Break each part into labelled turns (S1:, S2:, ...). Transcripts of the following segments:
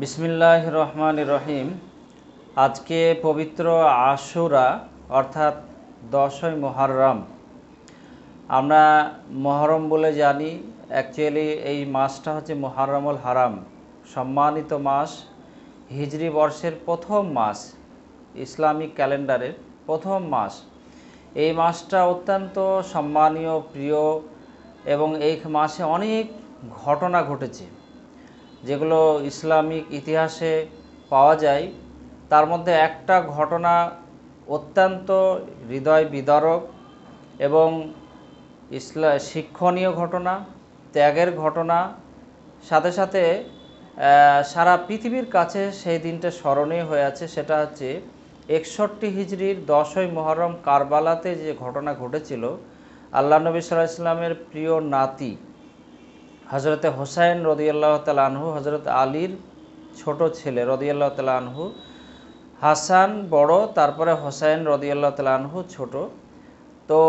S1: বিসমিল্লাহির রহমানির রহিম। আজকে পবিত্র আশুরা অর্থাৎ 10ই মুহররম। আমরা মহরম বলে জানি, অ্যাকচুয়ালি এই মাসটা হচ্ছে মুহররমুল হারাম, সম্মানিত মাস, হিজরি বর্ষের প্রথম মাস, ইসলামিক ক্যালেন্ডারের প্রথম মাস। এই মাসটা অত্যন্ত সম্মানীয়, প্রিয়, এবং এই মাসে অনেক ঘটনা ঘটেছে যেগুলো ইসলামিক ইতিহাসে পাওয়া যায়। তার মধ্যে একটা ঘটনা অত্যন্ত হৃদয় বিদারক এবং শিক্ষণীয় ঘটনা, ত্যাগের ঘটনা, সাথে সাথে সারা পৃথিবীর কাছে সেই দিনটা স্মরণীয় হয়ে আছে। সেটা হচ্ছে 61 হিজরির 10ই মুহররম কারবালাতে যে ঘটনা ঘটেছিল। আল্লাহ নবী সাল্লাল্লাহু আলাইহি ওয়াসাল্লামের প্রিয় নাতি হজরতে হোসাইন রদিয়াল্লাহু তাআলা আনহু, হজরত আলীর ছোট ছেলে রদিয়াল্লাহু তাআলা আনহু, হাসান বড়, তারপরে হোসাইন রদিয়াল্লাহু তাআলা আনহু ছোট। তো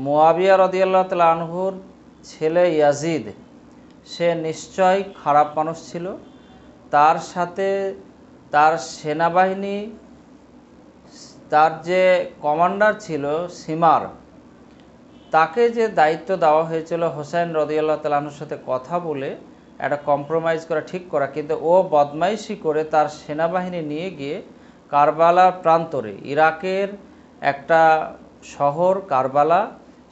S1: মুয়াবিয়া রদিয়াল্লাহু তাআলা আনহুর ছেলে ইয়াজিদ, সে নিশ্চয় খারাপ মানুষ ছিল। তার সাথে তার সেনাবাহিনী, তার যে কমান্ডার ছিল সিমার, তাকে যে দায়িত্ব দেওয়া হয়েছিল হোসাইন রদিয়াল্লাহু তাআলা আনহুর সাথে কথা বলে একটা কম্প্রোমাইজ করা, ঠিক করা, কিন্তু ও বদমাইশি করে তার সেনাবাহিনী নিয়ে গিয়ে কারবালার প্রান্তরে, ইরাকের একটা শহর কারবালা,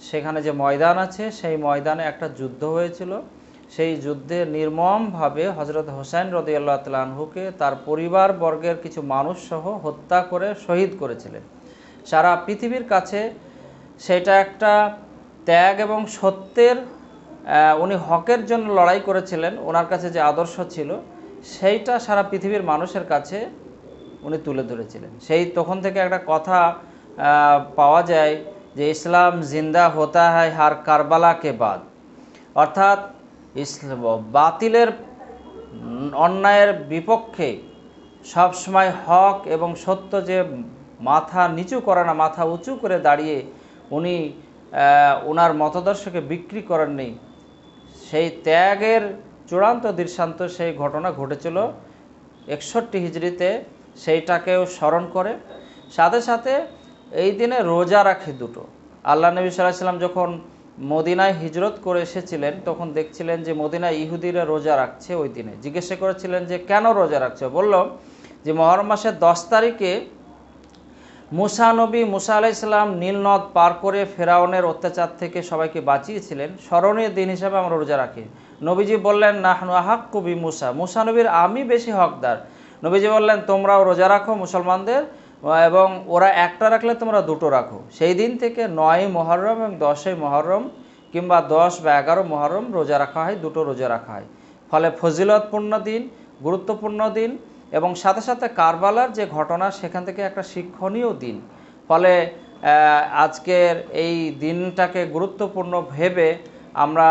S1: সেখানে যে ময়দান আছে সেই ময়দানে একটা যুদ্ধ হয়েছিল। সেই যুদ্ধে নির্মমভাবে হজরত হোসাইন রদিয়াল্লাহু তাআলা আনহুকে তার পরিবারবর্গের কিছু মানুষ সহ হত্যা করে শহীদ করেছিলেন। সারা পৃথিবীর কাছে সেটা একটা ত্যাগ এবং সত্যের, উনি হকের জন্য লড়াই করেছিলেন, ওনার কাছে যে আদর্শ ছিল সেইটা সারা পৃথিবীর মানুষের কাছে উনি তুলে ধরেছিলেন। সেই তখন থেকে একটা কথা পাওয়া যায় যে ইসলাম জিন্দা হতা হয় হার কারবালা কে বাদ, অর্থাৎ বাতিলের, অন্যায়ের বিপক্ষে সবসময় হক এবং সত্য যে মাথা নিচু করে না, মাথা উঁচু করে দাঁড়িয়ে উনি ওনার মতাদর্শকে বিক্রি করেননি, সেই ত্যাগের চূড়ান্ত দৃষ্টান্ত সেই ঘটনা ঘটেছিল 61 হিজরিতে। সেইটাকেও স্মরণ করে সাথে সাথে এই দিনে রোজা রাখে দুটো। আল্লাহ নবী সাল্লাল্লাহু আলাইহি ওয়াসাল্লাম যখন মদিনায় হিজরত করে এসেছিলেন তখন দেখছিলেন যে মদিনায় ইহুদিরা রোজা রাখছে। ওই দিনে জিজ্ঞাসা করেছিলেন যে কেন রোজা রাখছে? বলল যে মহরম মাসের 10 তারিখে মুসা আলাইহিস সালাম নীল নদ পার করে ফেরাউনের অত্যাচার থেকে সবাইকে বাঁচিয়েছিলেন, স্মরণীয় দিন হিসাবে আমরা রোজা রাখি। নবীজি বললেন নাহনু আহাক্কু বি মুসা নবীর আমি বেশি হকদার। নবীজি বললেন তোমরাও রোজা রাখো মুসলমানদের, এবং ওরা একটা রাখলে তোমরা দুটো রাখো। সেই দিন থেকে 9ই মুহররম এবং 10ই মুহররম কিংবা 10 বা 11 মুহররম রোজা রাখা হয়, দুটো রোজা রাখা হয়। ফলে ফজিলতপূর্ণ দিন, গুরুত্বপূর্ণ দিন, এবং সাথে সাথে কারবালার যে ঘটনা সেখান থেকে একটা শিক্ষণীয় দিন। ফলে আজকের এই দিনটাকে গুরুত্বপূর্ণ ভেবে আমরা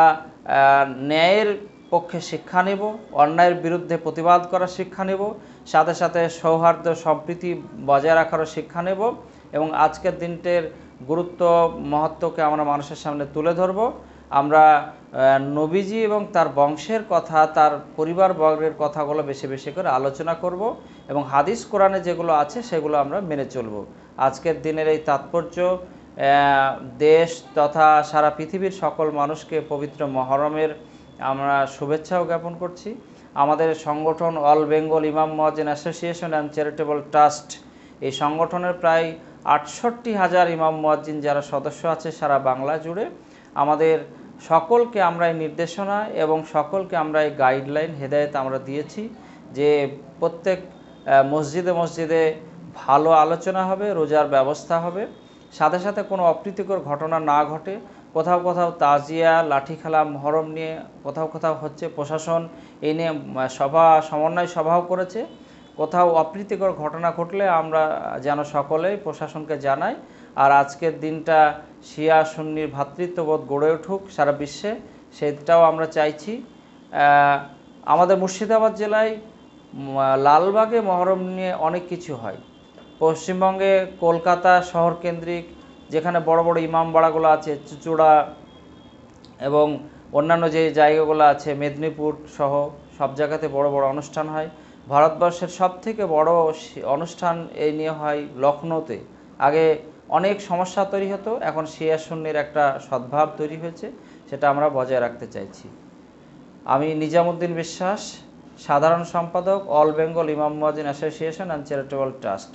S1: ন্যায়ের পক্ষে শিক্ষা নেব, অন্যায়ের বিরুদ্ধে প্রতিবাদ করার শিক্ষা নেব, সাথে সাথে সৌহার্দ্য সম্প্রীতি বজায় রাখারও শিক্ষা নেব, এবং আজকের দিনটির গুরুত্ব মহত্বকে আমরা মানুষের সামনে তুলে ধরব। আমরা নবীজি এবং তার বংশের কথা, তার পরিবারবর্গের কথাগুলো বেশি বেশি করে আলোচনা করব, এবং হাদিস কোরআনে যেগুলো আছে সেগুলো আমরা মেনে চলব। আজকের দিনের এই তাৎপর্য দেশ তথা সারা পৃথিবীর সকল মানুষকে পবিত্র মহরমের আমরা শুভেচ্ছাও জ্ঞাপন করছি। আমাদের সংগঠন অল বেঙ্গল ইমাম মুয়াজ্জিন অ্যাসোসিয়েশন অ্যান্ড চ্যারিটেবল ট্রাস্ট, এই সংগঠনের প্রায় 68,000 ইমাম মুয়াজ্জিন যারা সদস্য আছে সারা বাংলা জুড়ে, আমাদের সকলকে আমরা এই নির্দেশনা এবং সকলকে আমরা এই গাইডলাইন হেদায়েত আমরা দিয়েছি যে প্রত্যেক মসজিদে মসজিদে ভালো আলোচনা হবে, রোজার ব্যবস্থা হবে, সাথে সাথে কোনো অপ্রীতিকর ঘটনা না ঘটে। কোথাও কোথাও তাজিয়া, লাঠি খেলা মহরম নিয়ে কোথাও কোথাও হচ্ছে, প্রশাসন এই নিয়ে সমন্বয় সভাও করেছে। কোথাও অপ্রীতিকর ঘটনা ঘটলে আমরা যেন সকলেই প্রশাসনকে জানাই। আর আজকের দিনটা শিয়া সুন্নির ভ্রাতৃত্ববোধ গড়ে উঠুক সারা বিশ্বে, সেটাও আমরা চাইছি। আমাদের মুর্শিদাবাদ জেলায় লালবাগে মহরম নিয়ে অনেক কিছু হয়। পশ্চিমবঙ্গে কলকাতা শহর কেন্দ্রিক যেখানে বড় বড় ইমামবাড়াগুলো আছে, চুঁচুড়া এবং অন্যান্য যে জায়গাগুলো আছে, মেদিনীপুর সহ সব জায়গাতে বড় বড় অনুষ্ঠান হয়। ভারতবর্ষের সবথেকে বড় অনুষ্ঠান এই নিয়ে হয় লখনৌতে। আগে অনেক সমস্যা তৈরি হতো, এখন শিয়া সুন্নির একটা সদ্ভাব তৈরি হয়েছে, সেটা আমরা বজায় রাখতে চাইছি। আমি নিজামুদ্দিন বিশ্বাস, সাধারণ সম্পাদক, অল বেঙ্গল ইমাম মুয়াজ্জিন অ্যাসোসিয়েশন অ্যান্ড চ্যারিটেবল ট্রাস্ট।